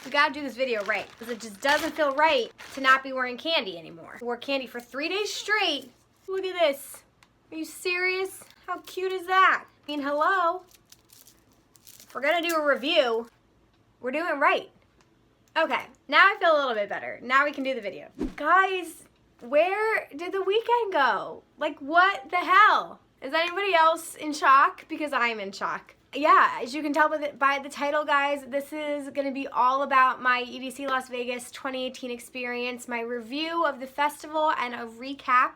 We gotta do this video right, because it just doesn't feel right to not be wearing candy anymore. I wore candy for 3 days straight. Look at this. Are you serious? How cute is that? I mean, hello? If we're gonna do a review, we're doing it right. Okay, now I feel a little bit better. Now we can do the video. Guys, where did the weekend go? Like, what the hell? Is anybody else in shock? Because I'm in shock. Yeah, as you can tell by the title, guys, this is going to be all about my EDC Las Vegas 2018 experience, my review of the festival, and a recap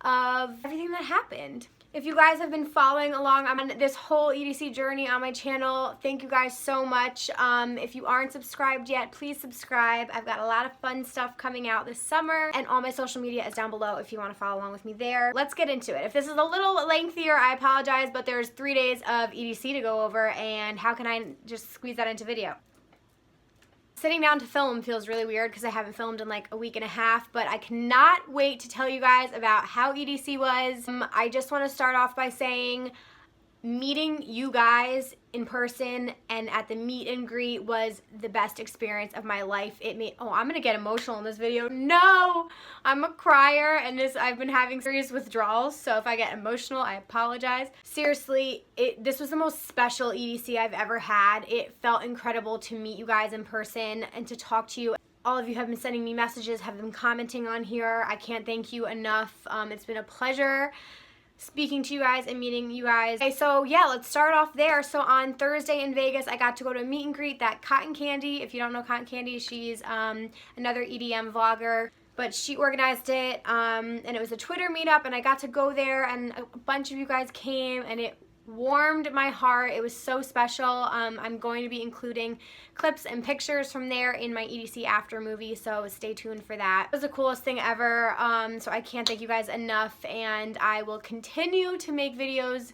of everything that happened. If you guys have been following along on this whole EDC journey on my channel, thank you guys so much. If you aren't subscribed yet, please subscribe. I've got a lot of fun stuff coming out this summer, and all my social media is down below if you want to follow along with me there. Let's get into it. If this is a little lengthier, I apologize, but there's 3 days of EDC to go over, and how can I just squeeze that into video? Sitting down to film feels really weird because I haven't filmed in like a week and a half, but I cannot wait to tell you guys about how EDC was. I just want to start off by saying meeting you guys in person and at the meet and greet was the best experience of my life. I'm gonna get emotional in this video. No, I'm a crier, and I've been having serious withdrawals, so if I get emotional, I apologize. Seriously, this was the most special EDC I've ever had. It felt incredible to meet you guys in person and to talk to you. All of you have been sending me messages, have been commenting on here. I can't thank you enough. It's been a pleasure speaking to you guys and meeting you guys. Okay, so yeah, let's start off there. So on Thursday in Vegas, I got to go to a meet and greet that Cotton Candy. If you don't know Cotton Candy, she's another EDM vlogger, but she organized it, and it was a Twitter meetup, and I got to go there, and a bunch of you guys came, and it warmed my heart. It was so special. I'm going to be including clips and pictures from there in my EDC After movie, so stay tuned for that. It was the coolest thing ever, so I can't thank you guys enough, and I will continue to make videos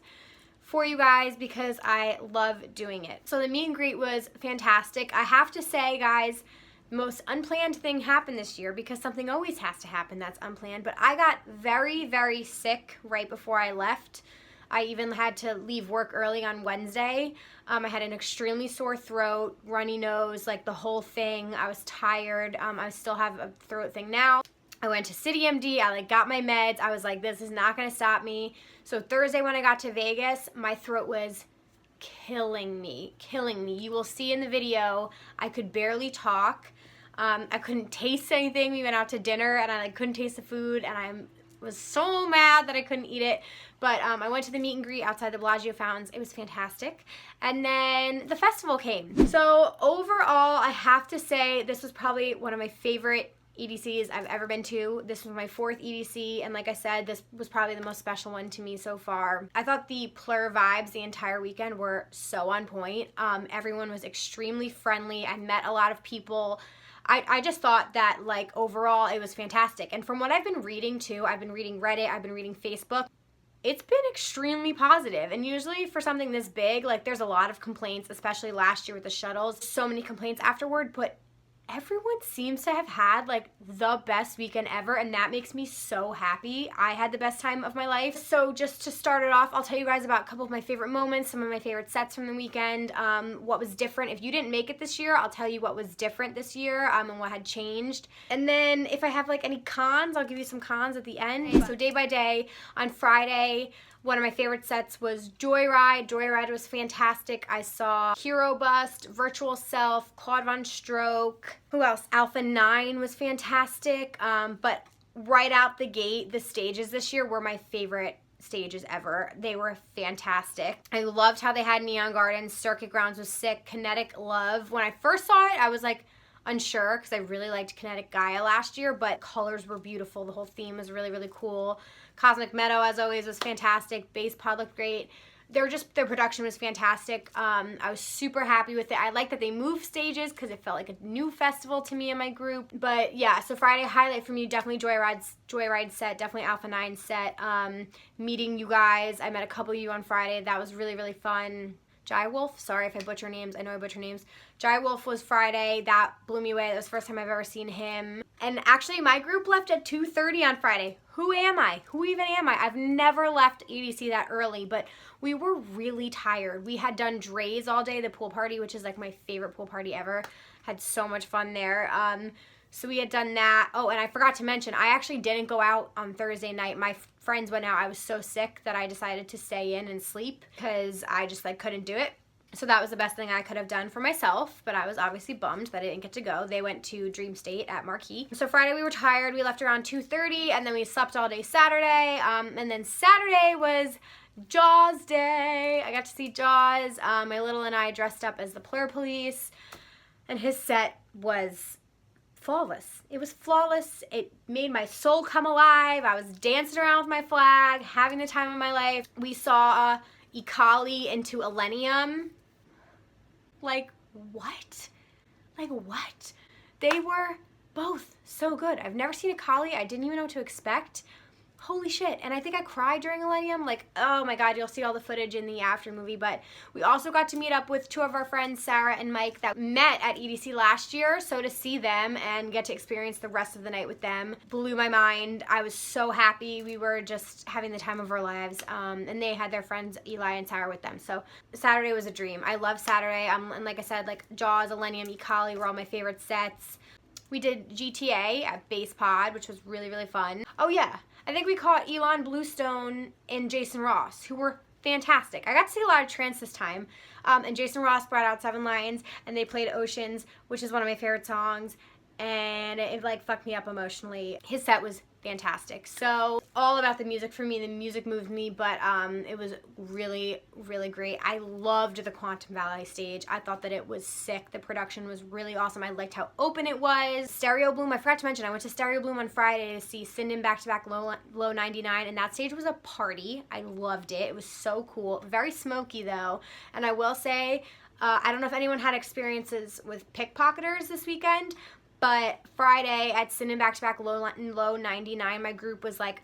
for you guys because I love doing it. So the meet and greet was fantastic. I have to say, guys, the most unplanned thing happened this year, because something always has to happen that's unplanned, but I got very, very sick right before I left. I even had to leave work early on Wednesday. I had an extremely sore throat, runny nose, like the whole thing. I was tired. I still have a throat thing now. I went to City MD. I got my meds. I was like, this is not going to stop me. So Thursday when I got to Vegas, my throat was killing me, killing me. You will see in the video, I could barely talk. I couldn't taste anything. We went out to dinner and I couldn't taste the food, and I was so mad that I couldn't eat it. But I went to the meet and greet outside the Bellagio Fountains. It was fantastic. And then the festival came. So overall, I have to say this was probably one of my favorite EDCs I've ever been to. This was my 4th EDC, and like I said, this was probably the most special one to me so far. I thought the plur vibes the entire weekend were so on point. Everyone was extremely friendly. I met a lot of people. I just thought that, like, overall it was fantastic. And from what I've been reading too, I've been reading Reddit, I've been reading Facebook, it's been extremely positive. And usually for something this big, like, there's a lot of complaints, especially last year with the shuttles. So many complaints afterward, but everyone seems to have had like the best weekend ever, and that makes me so happy. I had the best time of my life. So just to start it off, I'll tell you guys about a couple of my favorite moments, some of my favorite sets from the weekend, what was different. If you didn't make it this year, I'll tell you what was different this year, and what had changed. And then if I have like any cons, I'll give you some cons at the end. So day by day, on Friday, one of my favorite sets was Joyride. Joyride was fantastic. I saw Hero Bust, Virtual Self, Claude Von Stroke. Who else? Alpha 9 was fantastic. But right out the gate, the stages this year were my favorite stages ever. They were fantastic. I loved how they had Neon Gardens. Circuit Grounds was sick. Kinetic Love. When I first saw it, I was like unsure because I really liked Kinetic Gaia last year, but colors were beautiful. The whole theme was really, really cool. Cosmic Meadow, as always, was fantastic. Base Pod looked great. Their production was fantastic. I was super happy with it. I like that they moved stages because it felt like a new festival to me and my group. But yeah, so Friday highlight for me, definitely Joyride set, definitely Alpha 9 set. Meeting you guys, I met a couple of you on Friday. That was really, really fun. Jai Wolf, sorry if I butcher names. I know I butcher names. Jai Wolf was Friday. That blew me away. That was the first time I've ever seen him. And actually, my group left at 2:30 on Friday. Who am I? Who even am I? I've never left EDC that early, but we were really tired. We had done Dre's all day, the pool party, which is like my favorite pool party ever. Had so much fun there. So we had done that. Oh, and I forgot to mention, I actually didn't go out on Thursday night. My friends went out. I was so sick that I decided to stay in and sleep because I just like couldn't do it. So that was the best thing I could have done for myself, but I was obviously bummed that I didn't get to go. They went to Dream State at Marquee. So Friday we were tired. We left around 2:30, and then we slept all day Saturday. And then Saturday was Jaws day. I got to see Jaws. My little and I dressed up as the Plur Police, and his set was flawless. It was flawless. It made my soul come alive. I was dancing around with my flag, having the time of my life. We saw Ikali into Elenium. Like, what? Like, what? They were both so good. I've never seen Ikali. I didn't even know what to expect. Holy shit. And I think I cried during Elenium. Like, oh my God, you'll see all the footage in the after movie. But we also got to meet up with two of our friends, Sarah and Mike, that met at EDC last year. So to see them and get to experience the rest of the night with them blew my mind. I was so happy. We were just having the time of our lives. And they had their friends, Eli and Sarah, with them. So Saturday was a dream. I love Saturday. And like I said, like Jaws, Elenium, Ikali were all my favorite sets. We did GTA at Base Pod, which was really, really fun. Oh yeah. I think we caught Elon Bluestone and Jason Ross, who were fantastic. I got to see a lot of trance this time. And Jason Ross brought out Seven Lions, and they played Oceans, which is one of my favorite songs. And it like fucked me up emotionally. His set was fantastic. So all about the music for me. The music moved me, but it was really, really great. I loved the Quantum Valley stage. I thought that it was sick. The production was really awesome. I liked how open it was. Stereo Bloom, I forgot to mention, I went to Stereo Bloom on Friday to see Sinden back-to-back Low 99, and that stage was a party. I loved it. It was so cool. Very smoky though. And I will say, I don't know if anyone had experiences with Pickpocketers this weekend, but Friday at Sinden back-to-back Low 99, my group was like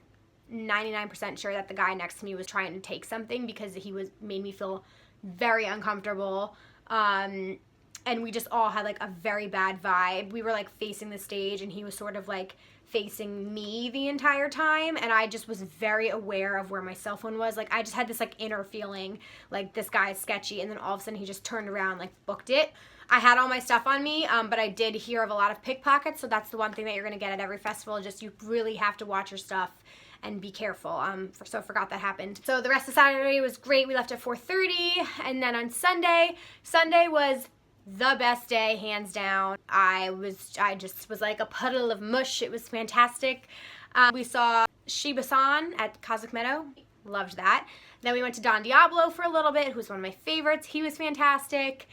99% sure that the guy next to me was trying to take something because he made me feel very uncomfortable. And we just all had like a very bad vibe. We were like facing the stage, and he was sort of like facing me the entire time, and I just was very aware of where my cell phone was. Like I just had this like inner feeling like this guy is sketchy, and then all of a sudden he just turned around, like booked it. I had all my stuff on me, but I did hear of a lot of pickpockets, so that's the one thing that you're going to get at every festival. Just you really have to watch your stuff and be careful. So I forgot that happened. So the rest of Saturday was great. We left at 4:30, and then on Sunday was the best day, hands down. I just was like a puddle of mush. It was fantastic. We saw Shiba-san at Cosmic Meadow. Loved that. Then we went to Don Diablo for a little bit, who's one of my favorites. He was fantastic.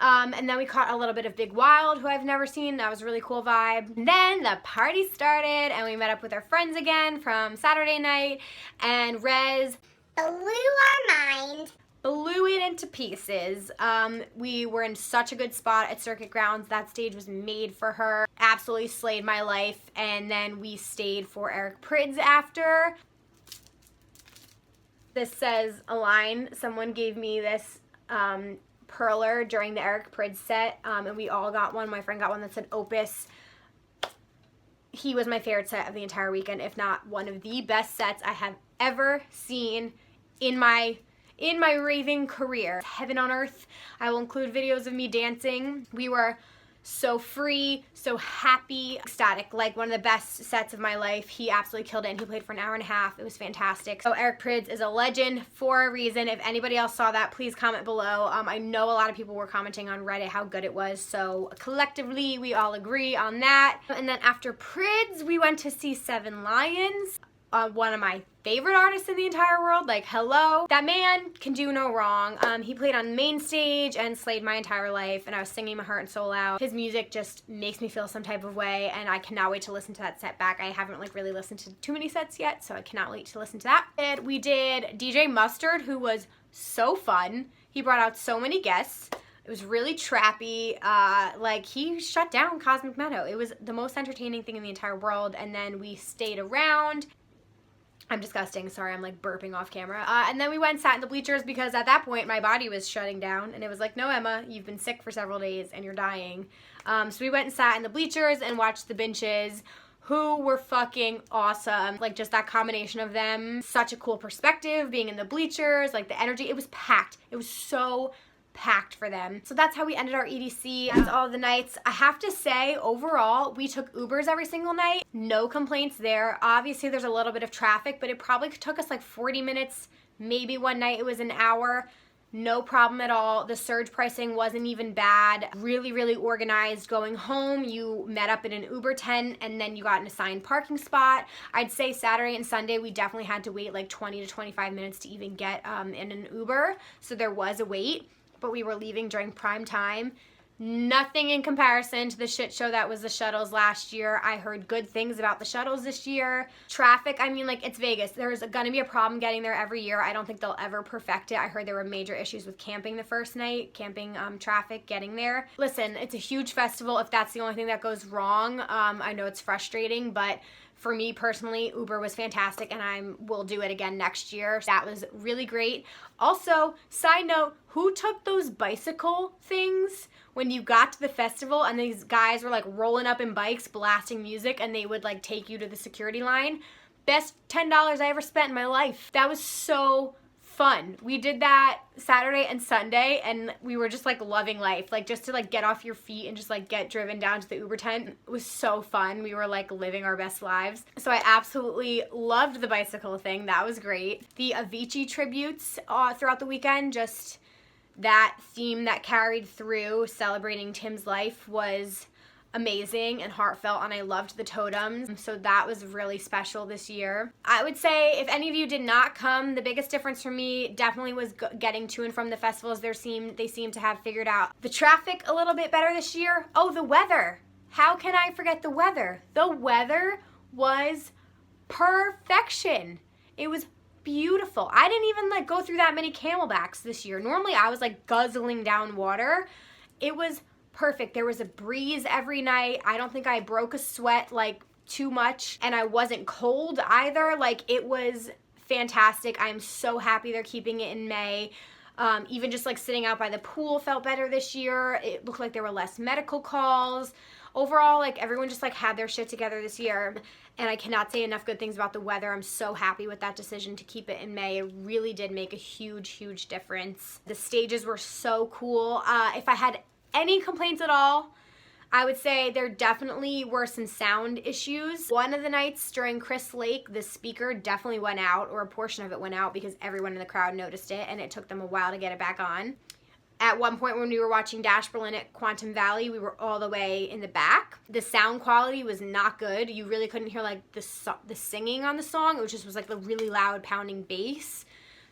And then we caught a little bit of Big Wild, who I've never seen. That was a really cool vibe. And then the party started, and we met up with our friends again from Saturday night, and Rez blew our mind. Blew it into pieces. We were in such a good spot at Circuit Grounds. That stage was made for her. Absolutely slayed my life. And then we stayed for Eric Prydz after. This says a line. Someone gave me this perler during the Eric Prydz set, and we all got one. My friend got one that said Opus. He was my favorite set of the entire weekend, if not one of the best sets I have ever seen in my raving career. Heaven on earth. I will include videos of me dancing. We were so free, so happy, ecstatic, like one of the best sets of my life. He absolutely killed it, and he played for an hour and a half. It was fantastic. So Eric Prydz is a legend for a reason. If anybody else saw that, please comment below. I know a lot of people were commenting on Reddit how good it was, so collectively we all agree on that. And then after Prydz, we went to see Seven Lions. One of my favorite artists in the entire world. Like, hello. That man can do no wrong. He played on main stage and slayed my entire life, and I was singing my heart and soul out. His music just makes me feel some type of way, and I cannot wait to listen to that set back. I haven't like really listened to too many sets yet, so I cannot wait to listen to that. And we did DJ Mustard, who was so fun. He brought out so many guests. It was really trappy. Like, he shut down Cosmic Meadow. It was the most entertaining thing in the entire world. And then we stayed around. I'm disgusting. Sorry, I'm like burping off camera. And then we went and sat in the bleachers because at that point my body was shutting down and it was like, no, Emma, you've been sick for several days and you're dying. So we went and sat in the bleachers and watched the benches, who were fucking awesome. Like just that combination of them, such a cool perspective, being in the bleachers, like the energy, it was packed. It was so packed for them. So that's how we ended our EDC. That's all the nights. I have to say, overall, we took Ubers every single night. No complaints there. Obviously, there's a little bit of traffic, but it probably took us like 40 minutes. Maybe one night it was an hour. No problem at all. The surge pricing wasn't even bad. Really, really organized. Going home, you met up in an Uber tent and then you got an assigned parking spot. I'd say Saturday and Sunday, we definitely had to wait like 20 to 25 minutes to even get in an Uber. So there was a wait, but we were leaving during prime time. Nothing in comparison to the shit show that was the shuttles last year. I heard good things about the shuttles this year. Traffic, I mean, like, it's Vegas. There's gonna be a problem getting there every year. I don't think they'll ever perfect it. I heard there were major issues with camping the first night, camping traffic, getting there. Listen, it's a huge festival. If that's the only thing that goes wrong, I know it's frustrating, but for me personally, Uber was fantastic and I will do it again next year. That was really great. Also, side note, who took those bicycle things when you got to the festival and these guys were like rolling up in bikes, blasting music, and they would like take you to the security line? Best $10 I ever spent in my life. That was so fun. We did that Saturday and Sunday and we were just like loving life. Like just to like get off your feet and just like get driven down to the Uber tent. It was so fun. We were like living our best lives. So I absolutely loved the bicycle thing. That was great. The Avicii tributes throughout the weekend, just that theme that carried through celebrating Tim's life was amazing and heartfelt, and I loved the totems, so that was really special this year. I would say if any of you did not come, the biggest difference for me definitely was getting to and from the festivals. They seem to have figured out the traffic a little bit better this year. Oh, the weather. How can I forget the weather? The weather was perfection. It was beautiful. I didn't even like go through that many camelbacks this year. Normally I was like guzzling down water. It was perfect. There was a breeze every night. I don't think I broke a sweat like too much, and I wasn't cold either. Like, it was fantastic. I'm so happy they're keeping it in May. Even just like sitting out by the pool felt better this year. It looked like there were less medical calls. Overall, like, everyone just like had their shit together this year, and I cannot say enough good things about the weather. I'm so happy with that decision to keep it in May. It really did make a huge, huge difference. The stages were so cool. If I had any complaints at all, I would say there definitely were some sound issues. One of the nights during Chris Lake, the speaker definitely went out, or a portion of it went out, because everyone in the crowd noticed it and it took them a while to get it back on. At one point when we were watching Dash Berlin at Quantum Valley, we were all the way in the back. The sound quality was not good. You really couldn't hear like the singing on the song. It was like the really loud pounding bass.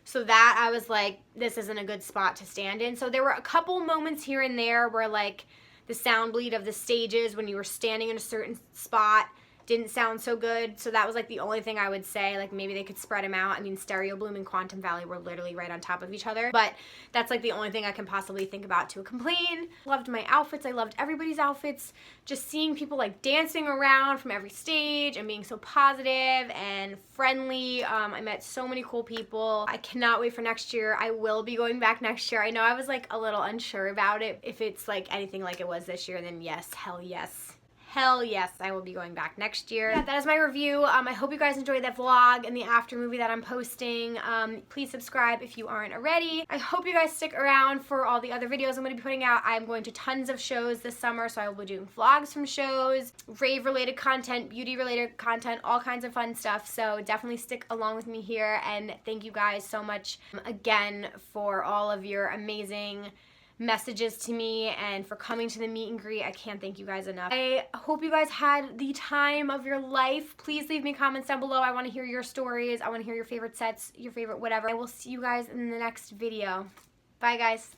So that I was like, this isn't a good spot to stand in. So there were a couple moments here and there where like the sound bleed of the stages when you were standing in a certain spot didn't sound so good. So that was like the only thing I would say, like maybe they could spread them out. I mean, Stereo Bloom and Quantum Valley were literally right on top of each other, but that's like the only thing I can possibly think about to complain. Loved my outfits. I loved everybody's outfits. Just seeing people like dancing around from every stage and being so positive and friendly. I met so many cool people. I cannot wait for next year. I will be going back next year. I know I was like a little unsure about it. If it's like anything like it was this year, then yes, hell yes. Hell yes, I will be going back next year. Yeah, that is my review. I hope you guys enjoyed that vlog and the after movie that I'm posting. Please subscribe if you aren't already. I hope you guys stick around for all the other videos I'm going to be putting out. I'm going to tons of shows this summer, so I will be doing vlogs from shows, rave-related content, beauty-related content, all kinds of fun stuff. So definitely stick along with me here, and thank you guys so much again for all of your amazing messages to me and for coming to the meet and greet. I can't thank you guys enough. I hope you guys had the time of your life. Please leave me comments down below. I want to hear your stories. I want to hear your favorite sets, your favorite whatever. I will see you guys in the next video. Bye, guys.